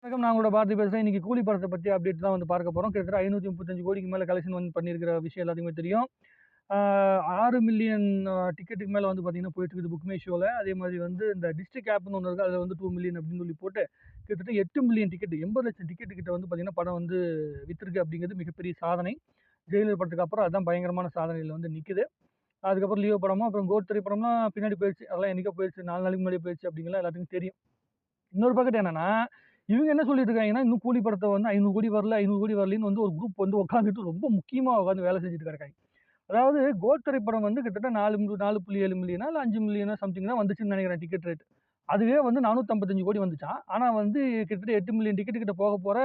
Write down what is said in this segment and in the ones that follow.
வணக்கம். நான் உங்களோட பாரதி பேசுறேன். இன்னைக்கு கூலி படத்த பத்தி அப்டேட் தான் வந்து பார்க்க போறோம். கிட்டத்தட்ட 535 கோடிக்கு மேல கலெக்ஷன் வந்து பண்ணியிருக்கிற விஷயம் எல்லாத்துக்குமே தெரியும். ஆ 6 மில்லியன் டிக்கெட்டுக்கு மேல வந்து பார்த்தீங்கன்னா, போயிட்டு இருக்குது புக் மை ஷோல. அதே மாதிரி வந்து இந்த டிஸ்ட்ரிக்ட் ஆப்ன்னு ஒண்ணு இருக்கு. அதுல வந்து 2 மில்லியன் அப்படின்னு சொல்லி போட்டு, கிட்டத்தட்ட 8 மில்லியன் டிக்கெட் 80,00,000 டிக்கெட் கிட்ட வந்து பார்த்தீங்கன்னா, படம் வந்து வித்திருக்கு அப்படிங்கிறது மிகப்பெரிய சாதனை. ஜெயிலர் படத்துக்கு அப்புறம் அதான் பயங்கரமான சாதனையில வந்து நிக்குது. அதுக்கப்புறம் லியோ படமும், அப்புறம் கோட் திரைப்படம்லாம் பின்னாடி போயிருச்சு. அதெல்லாம் என்னைக்கோ போயிருச்சு. 4 நாளைக்கு முன்னாடியே போயிருச்சு அப்படிங்கிறது எல்லாத்துக்கும் தெரியும். இன்னொரு பக்கெட் என்னன்னா, இவங்க என்ன சொல்லிட்டு இருக்காங்கன்னா, இன்னும் கூலி படத்த வந்து 500 கோடி வரல, 500 கோடி வரலன்னு வந்து ஒரு குரூப் வந்து உட்காந்துட்டு ரொம்ப முக்கியமா உட்காந்து வேலை செஞ்சுட்டு கிடக்காங்க. அதாவது கோட் திரைப்படம் வந்து கிட்டத்தட்ட 4.7 மில்லியனா இல்ல 5 மில்லியனா சம்திங் தான் வந்துச்சுன்னு நெனைக்கிறேன் டிக்கெட் ரேட். அதுவே வந்து 455 கோடி வந்துச்சாம். ஆனா வந்து கிட்டத்தட்ட 8 மில்லியன் டிக்கெட் கிட்ட போக போற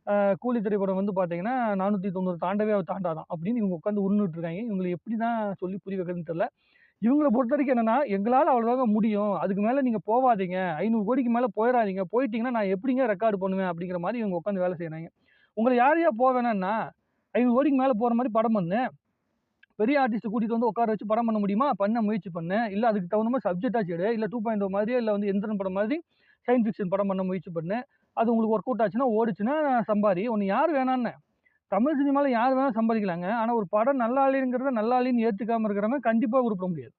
அ கூலி திரைப்படம் வந்து பார்த்தீங்கன்னா, 490 தாண்டவே தாண்டாதாம் அப்படின்னு இவங்க உட்காந்து உருண்டுட்டு இருக்காங்க. இவங்கள எப்படி தான் சொல்லி புரிய வைக்கிறதுன்னு தெரியல. இவங்கள பொறுத்தவரைக்கும் என்னன்னா, எங்களால அவ்வளோதாங்க முடியும். அதுக்கு மேல நீங்க போவாதீங்க. 500 கோடிக்கு மேல போயிறாதீங்க. போயிட்டீங்கன்னா, நான் எப்படிங்க ரெக்கார்ட் பண்ணுவேன்? அப்படிங்கிற மாரி இவங்க உட்காந்து வேலை செய்றாய்ங்க. உங்கள யாரையா போ வேணான்னா, 500 கோடிக்கு மேல போற மாரி படம் பண்ணு. பெரிய ஆர்டிஸ்ட்ட கூட்டிட்டு வந்து உட்கார வச்சு படம் பண்ண முடியுமா? பண்ண முயற்சி பண்ணு. இல்ல அதுக்கு தகுந்த மாரி சப்ஜெக்ட்டாச்சும் எடு. இல்ல 2.0 மாதிரியோ, இல்ல வந்து எந்திரன் படம் மாதிரி சயன்ஸ் ஃபிக்ஷன் படம் பண்ண முயற்சி பண்ணு. அது உங்களுக்கு ஒர்க் அவுட் ஆச்சுன்னா, ஓடுச்சுன்னா சம்பாரி. உன்ன யார் வேணான்னேன்? தமிழ் சினிமால யார் வேணாலும் சம்பாதிக்கலாங்க. ஆனா ஒரு படம் நல்லா இல்லைங்கிறத நல்லா இல்லைன்னு ஏத்துக்காம இருக்கிறவன் கண்டிப்பா உருப்பட முடியாது.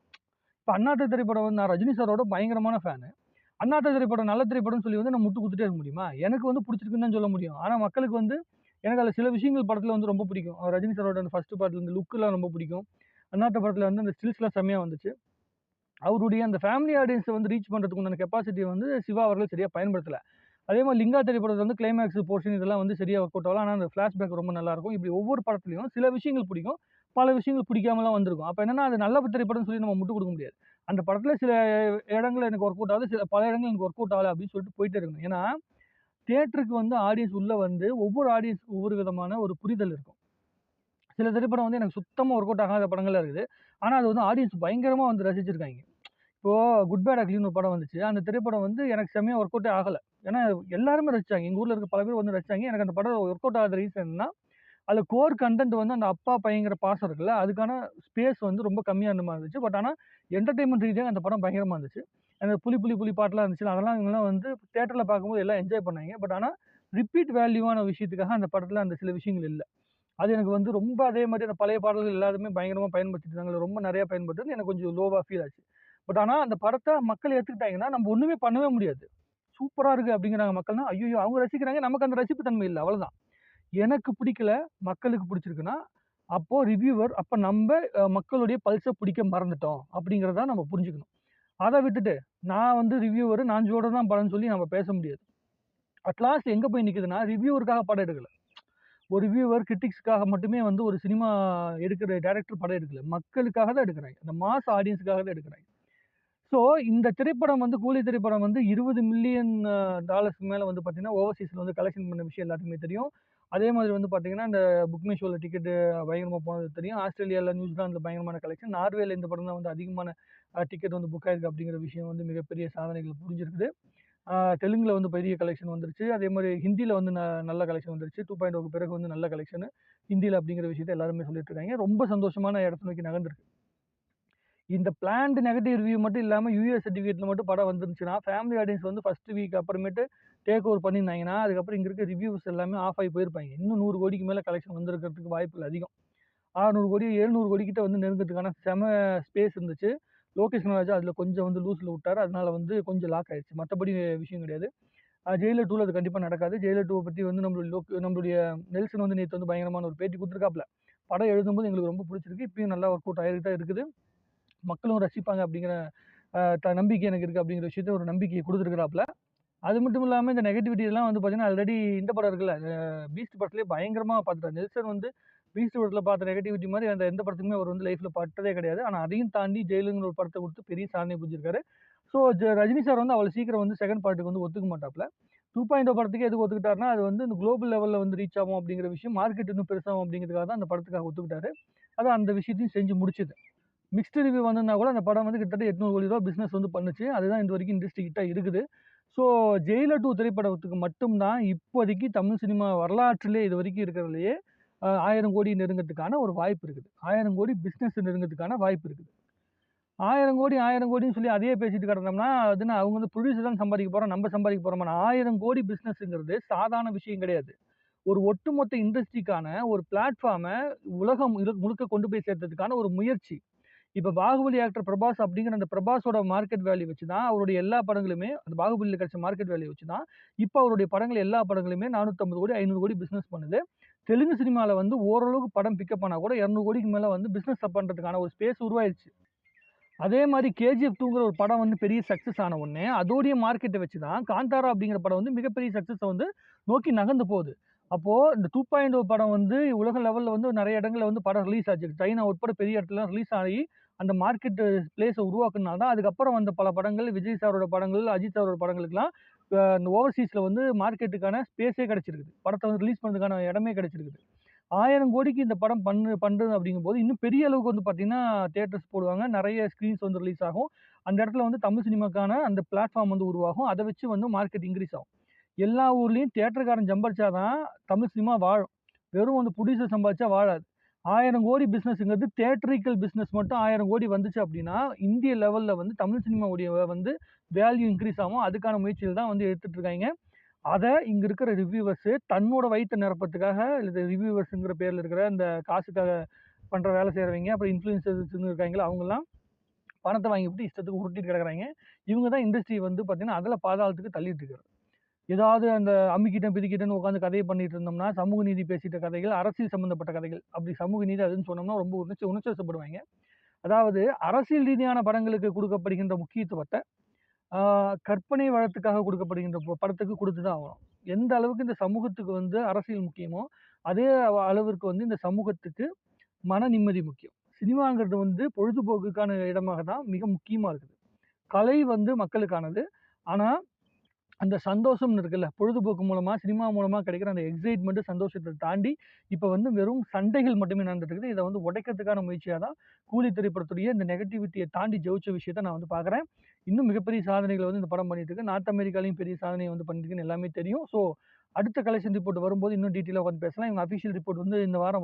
இப்ப அண்ணாத்த திரைப்படம் வந்து நான் ரஜினி சாரோட பயங்கரமான ஃபேனு. அண்ணாத்த திரைப்படம் நல்ல திரைப்படம்னு சொல்லி வந்து நான் முட்டு குடுத்துட்டே இருக்க முடியுமா? எனக்கு வந்து புடிச்சிருக்குன்னு தான் சொல்ல முடியும். ஆனா மக்களுக்கு வந்து எனக்கு அதுல சில விஷயங்கள் படத்துல வந்து ரொம்ப பிடிக்கும். ரஜினி சாரோட அந்த ஃபர்ஸ்ட் பார்ட்ல இந்த லுக்லாம் ரொம்ப பிடிக்கும். அண்ணாத்த படத்துல வந்து அந்த ஸ்டில்ஸ்லாம் செம்மையா வந்துச்சு. அவருடைய அந்த ஃபேமிலி ஆடியன்ஸ வந்து ரீச் பண்றதுக்கு உண்டான கெப்பாசிட்டிய வந்து சிவா அவர்கள் சரியா பயன்படுத்தல. அதே மாரி லிங்கா திரைப்படத்துல வந்து கிளைமாக்ஸ் போர்ஷன் இதெல்லாம் வந்து சரியா ஒர்க் அவுட் ஆகல. ஆனா அந்த ஃபிளாஷ்பேக் ரொம்ப நல்லாருக்கும். இப்படி ஒவ்வொரு படத்துலயும் சில விஷயங்கள் பிடிக்கும். பல விஷயங்கள் பிடிக்காமலாம் வந்திருக்கும். அப்ப என்னன்னா, அது நல்ல திரைப்படம்னு சொல்லி நம்ம முட்டு குடுக்க முடியாது. அந்த படத்துல சில இடங்கள்ல எனக்கு ஒர்க் அவுட் ஆகுது. பல இடங்கள்ல எனக்கு ஒர்க் அவுட் ஆகல அப்படின்னு சொல்லிட்டு போயிட்டே இருக்கணும். ஏன்னா, தியேட்டருக்கு வந்து ஆடியன்ஸ் உள்ள வந்து ஒவ்வொரு ஆடியன்ஸ்க்கும் ஒவ்வொரு விதமான ஒரு புரிதல் இருக்கும். சில திரைப்படம் வந்து எனக்கு சுத்தமா ஒர்க் அவுட் ஆகாத படங்களா இருக்குது. ஆனா அது வந்து ஆடியன்ஸ் பயங்கரமா வந்து ரசிச்சிருக்காய்ங்க. இப்போ குட் பேட் அக்லின்னு ஒரு படம் வந்துச்சு. அந்த திரைப்படம் வந்து எனக்கு செம்மையா ஒர்க் அவுட்டே ஆகல. ஏன்னா எல்லாருமே ரசிச்சாங்க. எங்க ஊர்ல இருக்க பல பேர் வந்து ரசிச்சாங்க. எனக்கு அந்த படம் ஒர்க் அவுட் ஆகாத ரீசன் என்னன்னா, அதுல கோர் கன்டென்ட் வந்து அந்த அப்பா, பையன்ங்கிற பாசம் இருக்குல்ல, அதுக்கான ஸ்பேஸ் வந்து ரொம்ப கம்மியா இருந்த மாரி இருந்துச்சு. பட் ஆனா என்டர்டெயின்மென்ட் ரீதியா அந்த படம் பயங்கரமா இருந்துச்சு. அந்த புலி புலி புலி பாட்டுலாம் இருந்துச்சுல்ல, அதெல்லாம் இவங்கலாம் வந்து தியேட்டர்ல பார்க்கும்போது எல்லாம் என்ஜாய் பண்ணாய்ங்க. பட் ஆனா ரிப்பீட் வேல்யூவான விஷயத்துக்காக அந்த படத்துல அந்த சில விஷயங்கள் இல்ல. அது எனக்கு வந்து ரொம்ப அதே மாரி அந்த பழைய பாடல்கள் எல்லாருமே பயங்கரமா பயன்படுத்திட்டாங்க. ரொம்ப நெறைய பயன்பட்டது. எனக்கு கொஞ்சம் லோவா ஃபீல் ஆச்சு. பட் ஆனா அந்த படத்த மக்கள் ஏத்துக்கிட்டாங்கன்னா, நம்ம ஒண்ணுமே பண்ணவே முடியாது. சூப்பரா இருக்கு அப்படிங்கிறாங்க மக்கள்னா, ஐய்யய்யோ! அவங்க ரசிக்கிறாங்க. நமக்கு அந்த ரசிப்பு தன்மை இல்ல. அவ்வளதான். எனக்கு பிடிக்கல, மக்களுக்கு பிடிச்சிருக்குன்னா, அப்போ ரிவ்யூவர் அப்ப நம்ப மக்களுடைய பல்ஸ பிடிக்க மறந்துட்டோம் அப்படிங்கிறத நம்ம புரிஞ்சுக்கணும். அத விட்டுட்டு, நான் வந்து ரிவ்யூவர் நான் சொல்றது தான் படம்ன்னு சொல்லி நம்ம பேச முடியாது. அட் லாஸ்ட் எங்க போய் நிக்குதுன்னா, ரிவ்யூவருக்காக படம் எடுக்கல. ஒரு ரிவ்யூவர், கிரிட்டிக்ஸ்க்காக மட்டுமே வந்து ஒரு சினிமா எடுக்கிற டைரக்டர் படம் எடுக்கல. மக்களுக்காக தான் எடுக்குறாங்க. அந்த மாஸ் ஆடியன்ஸ்க்காக தான் எடுக்குறாங்க. ஸோ இந்த திரைப்படம் வந்து கூலி திரைப்படம் வந்து 20 மில்லியன் டாலர்ஸ்க்கு மேல வந்து பார்த்தீங்கன்னா, ஓவர்சீஸ்ல வந்து கலெக்ஷன் பண்ண விஷயம் எல்லாத்துக்குமே தெரியும். அதே மாதிரி வந்து பார்த்தீங்கன்னா, இந்த புக் மை ஷோல டிக்கெட் பயங்கரமா போனது தெரியும். ஆஸ்திரேலியால, நியூசிலாந்துல பயங்கரமான கலெக்ஷன். நார்வேல இந்த படம் தான் வந்து அதிகமான டிக்கெட் வந்து புக் ஆயிருக்கு அப்படிங்கிற விஷயம் வந்து மிகப்பெரிய சாதனைகள் புரிஞ்சிருக்குது. ஆ தெலுங்குல வந்து பெரிய கலெக்ஷன் வந்துருச்சு. அதே மாரி ஹிந்தில வந்து நல்ல கலெக்ஷன் வந்துருச்சு. 2.0க்கு பிறகு வந்து நல்ல கலெக்ஷனு. ஹிந்தில அப்படிங்கிற விஷயத்த எல்லாருமே சொல்லிட்டு இருக்காங்க. ரொம்ப சந்தோஷமான இடத்த நோக்கி நகர்ந்திருக்கு. இந்த பிளான்ட் நெகட்டிவ் ரிவ்யூ மட்டும் இல்லாம யுஎஸ் சர்டிஃபிகேட்ல மட்டும் படம் வந்துருந்துச்சுன்னா, ஃபேமிலி ஆடியன்ஸ் வந்து ஃபர்ஸ்ட் வீக் அப்புறமேட்டு டேக் ஓவர் பண்ணியிருந்தாங்கன்னா, அதுக்கப்புறம் இங்க இருக்க ரிவ்யூஸ் எல்லாமே ஆஃப் ஆகி போயிருப்பாய்ங்க. இன்னும் 100 கோடிக்கு மேல கலெக்ஷன் வந்திருக்கிறதுக்கு வாய்ப்புகள் அதிகம். 600 கோடி, 700 கோடி கிட்ட வந்து நெருங்கறதுக்கான செம ஸ்பேஸ் இருந்துச்சு. லோகேஷ் கனகராஜ் அதுல கொஞ்சம் வந்து லூஸ்ல விட்டாரு. அதனால வந்து கொஞ்சம் லாக் ஆயிருச்சு. மத்தபடி விஷயம் கிடையாது. ஜெயிலர் 2ல அது கண்டிப்பா நடக்காது. ஜெயிலர் 2 பத்தி வந்து நம்மளுடைய நெல்சன் வந்து நேத்து வந்து பயங்கரமான ஒரு பேட்டி குடுத்துருக்காப்ல. படம் எழுதும்போது எங்களுக்கு ரொம்ப புடிச்சிருக்கு. இப்பயும் நல்லா ஒர்க் அவுட் ஆகிட்டு தான் இருக்குது. மக்களும் ரசிப்பாங்க அப்படிங்கிற நம்பிக்கை எனக்கு இருக்கு அப்படிங்கிற விஷயத்த ஒரு நம்பிக்கைய குடுத்துருக்காப்ல. அது மட்டும் இல்லாம இந்த நெகட்டிவிட்டி எல்லாம் வந்து பார்த்தீங்கன்னா, ஆல்ரெடி இந்த படம் இருக்குல்ல, பீஸ்ட் படத்திலேயே பயங்கரமா பார்த்துட்டாரு. நெல்சன் வந்து பீஸ்ட் படத்தில பார்த்த நெகட்டிவிட்டி மாரி அந்த எந்த படத்துக்குமே அவர் வந்து லைஃப்ல பட்டதே கிடையாது. ஆனா அதையும் தாண்டி ஜெயிலர்ங்கிற ஒரு படத்த குடுத்து பெரிய சாதனை புரிஞ்சிருக்காரு. ஸோ ரஜினி சார் வந்து அவ்வளோ சீக்கிரம் வந்து 2ண்ட் பார்ட்டுக்கு வந்து ஒத்துக்க மாட்டாப்ல. 2.0 படத்துக்கு எதுக்கு ஒத்துக்கிட்டாருன்னா, அது வந்து இந்த குளோபல் லெவல்ல வந்து ரீச் ஆகும் அப்படிங்கிற விஷயம், மார்க்கெட் இன்னும் பெருசாகும் அப்படிங்கிறதுக்காக தான் அந்த படத்துக்காக ஒத்துக்கிட்டாரு. அதான் அந்த விஷயத்தையும் செஞ்சு முடிச்சது. மிக்ஸ்டு ரிவ்யூ வந்திருந்தா கூட அந்த படம் வந்து கிட்டத்தட்ட ரூ. 800 கோடி பிசினஸ் வந்து பண்ணுச்சு. அதுதான் இது வரைக்கும் இண்டஸ்ட்ரி ஹிட்டா இருக்குது. ஸோ ஜெயிலர் 2 திரைப்படத்துக்கு மட்டும் தான் இப்போதைக்கு தமிழ் சினிமா வரலாற்றிலே இதுவரைக்கும் இருக்கிறதுலயே 1000 கோடி நெருங்கறதுக்கான ஒரு வாய்ப்பு இருக்குது. 1000 கோடி பிசினஸ் நெருங்கறதுக்கான வாய்ப்பு இருக்குது. 1000 கோடி 1000 கோடின்னு சொல்லி அதையே பேசிட்டு கிடந்தோம்னா, அதுன்னா அவங்க வந்து ப்ரொடியூசர் தான் சம்பாதிக்க போறோம், நம்ம சம்பாதிக்க போறோமா? 1000 கோடி பிசினஸ்ங்கிறது சாதாரண விஷயம் கிடையாது. ஒரு ஒட்டுமொத்த இண்டஸ்ட்ரிக்கான ஒரு பிளாட்ஃபார்ம உலகம் முழுக்க கொண்டு போய் சேர்த்ததுக்கான ஒரு முயற்சி. இப்ப பாகுபலி ஆக்டர் பிரபாஸ் அப்படிங்கிற அந்த பிரபாஸோட மார்க்கெட் வேல்யூ வச்சு தான் அவருடைய எல்லா படங்களுமே அந்த பாகுபலியில கிடைச்ச மார்க்கெட் வேல்யூ வச்சு தான், இப்ப அவருடைய படங்கள் எல்லா படங்களுமே 450 கோடி, 500 கோடி பிசினஸ் பண்ணுது. தெலுங்கு சினிமால வந்து ஓரளவுக்கு படம் பிக்கப் ஆனா கூட 200 கோடிக்கு மேல வந்து பிசினஸ் பண்றதுக்கான ஒரு ஸ்பேஸ் உருவாயிருச்சு. அதே மாரி கேஜிஎஃப் 2ங்கிற ஒரு படம் வந்து பெரிய சக்சஸ் ஆன உடனே, அதோடைய மார்க்கெட்ட வச்சு தான் காந்தாரா அப்படிங்கிற படம் வந்து மிகப்பெரிய சக்சஸ வந்து நோக்கி நகர்ந்து போகுது. அப்போ இந்த 2.0 படம் வந்து உலக லெவல்ல வந்து நெறைய இடங்கள்ல வந்து படம் ரிலீஸ் ஆச்சு. சைனா உட்பட பெரிய இடத்துலலாம் ரிலீஸ் ஆகி, அந்த மார்க்கெட் பிளேஸ உருவாக்குனனால தான், அதுக்கப்புறம் வந்த பல படங்கள், விஜய் சாரோட படங்கள், அஜித் சாரோட படங்களுக்கெல்லாம் இந்த ஓவர்சீஸ்ல வந்து மார்க்கெட்டுக்கான ஸ்பேஸே கிடைச்சிருக்குது. படத்த வந்து ரிலீஸ் பண்றதுக்கான இடமே கிடைச்சிருக்குது. 1000 கோடிக்கு இந்த படம் பண்றது அப்படிங்கும்போது, இன்னும் பெரிய அளவுக்கு வந்து பார்த்தீங்கன்னா, தியேட்டர்ஸ் போடுவாங்க. நெறைய ஸ்க்ரீன்ஸ் வந்து ரிலீஸ் ஆகும். அந்த இடத்துல வந்து தமிழ் சினிமாக்கான அந்த பிளாட்ஃபார்ம் வந்து உருவாகும். அத வச்சு வந்து மார்க்கெட் இன்கிரீஸ் ஆகும். எல்லா ஊர்லயும் தியேட்டர்காரன் சம்பாரிச்சா தான் தமிழ் சினிமா வாழும். வெறும் வந்து புடிசர் சம்பாதிச்சா வாழாது. 1000 கோடி பிசினஸ்ங்கிறது தியேட்ரிக்கல் பிசினஸ் மட்டும் 1000 கோடி வந்துச்சு அப்படின்னா, இந்திய லெவல்ல வந்து தமிழ் சினிமாவுடைய வந்து வேல்யூ இன்கிரீஸ் ஆகும். அதுக்கான முயற்சிகள் தான் வந்து எடுத்துட்டு இருக்காய்ங்க. அத இங்க இருக்கிற ரிவ்யூவர்ஸ் தன்னோட வயித்த நிரப்பத்துக்காக, இல்ல ரிவ்யூவர்ஸ்ங்கிற பேர்ல இருக்கிற இந்த காசுக்காக பண்ற வேலை செய்றவங்க, அப்புறம் இன்ஃப்ளூயன்சர்ஸ்ன்னு இருக்காய்ங்கல்ல, அவங்கலாம் பணத்த வாங்கிப்புட்டு இஷ்டத்துக்கு உருட்டிட்டு கிடக்குறாய்ங்க. இவங்க தான் இண்டஸ்ட்ரி வந்து பார்த்தீங்கன்னா, அதல பாதாளத்துக்கு தள்ளிட்டு இருக்காரு. ஏதாவது அந்த அம்மிக்கிட்டும், பிதிக்கிட்டன்னு உட்காந்து கதைய பண்ணிட்டு இருந்தோம்னா, சமூக நீதி பேசிட்ட கதைகள், அரசியல் சம்மந்தப்பட்ட கதைகள். அப்படி சமூக நீதி அதுன்னு சொன்னோம்னா ரொம்ப உணர்ச்சிவசப்படுவாய்ங்க. அதாவது அரசியல் ரீதியான படங்களுக்கு குடுக்கப்படுகின்ற முக்கியத்துவத்த, ஆ கற்பனை வளத்துக்காக குடுக்கப்படுகின்ற படத்துக்கு குடுத்து தான் ஆகணும். எந்த அளவுக்கு இந்த சமூகத்துக்கு வந்து அரசியல் முக்கியமோ, அதே அளவிற்கு வந்து இந்த சமூகத்துக்கு மன நிம்மதி முக்கியம். சினிமாங்கிறது வந்து பொழுதுபோக்குக்கான இடமாக தான் மிக முக்கியமா இருக்குது. கலை வந்து மக்களுக்கானது. ஆனா அந்த சந்தோஷம்னு இருக்குல்ல, பொழுதுபோக்கு மூலமா, சினிமா மூலமா கிடைக்கிற அந்த எக்ஸைட்மெண்ட், சந்தோஷத்த தாண்டி, இப்ப வந்து வெறும் சண்டைகள் மட்டுமே நடந்துட்டு இருக்குது. இத வந்து உடைக்கிறதுக்கான முயற்சியா தான் கூலி திரைப்படத்துடைய இந்த நெகட்டிவிட்டிய தாண்டி ஜெயிச்ச விஷயத்த நான் வந்து பார்க்குறேன். இன்னும் மிகப்பெரிய சாதனைகள வந்து இந்த படம் பண்ணிட்டு இருக்கு. நார்த் அமெரிக்காலயும் பெரிய சாதனைய வந்து பண்ணியிருக்குன்னு எல்லாமே தெரியும். ஸோ, அடுத்த கலெக்ஷன் ரிப்போர்ட் வரும்போது இன்னும் டீட்டெயிலா உட்காந்து பேசலாம். இவங்க அஃபிஷியல் ரிப்போர்ட் வந்து இந்த வாரம் வரும்.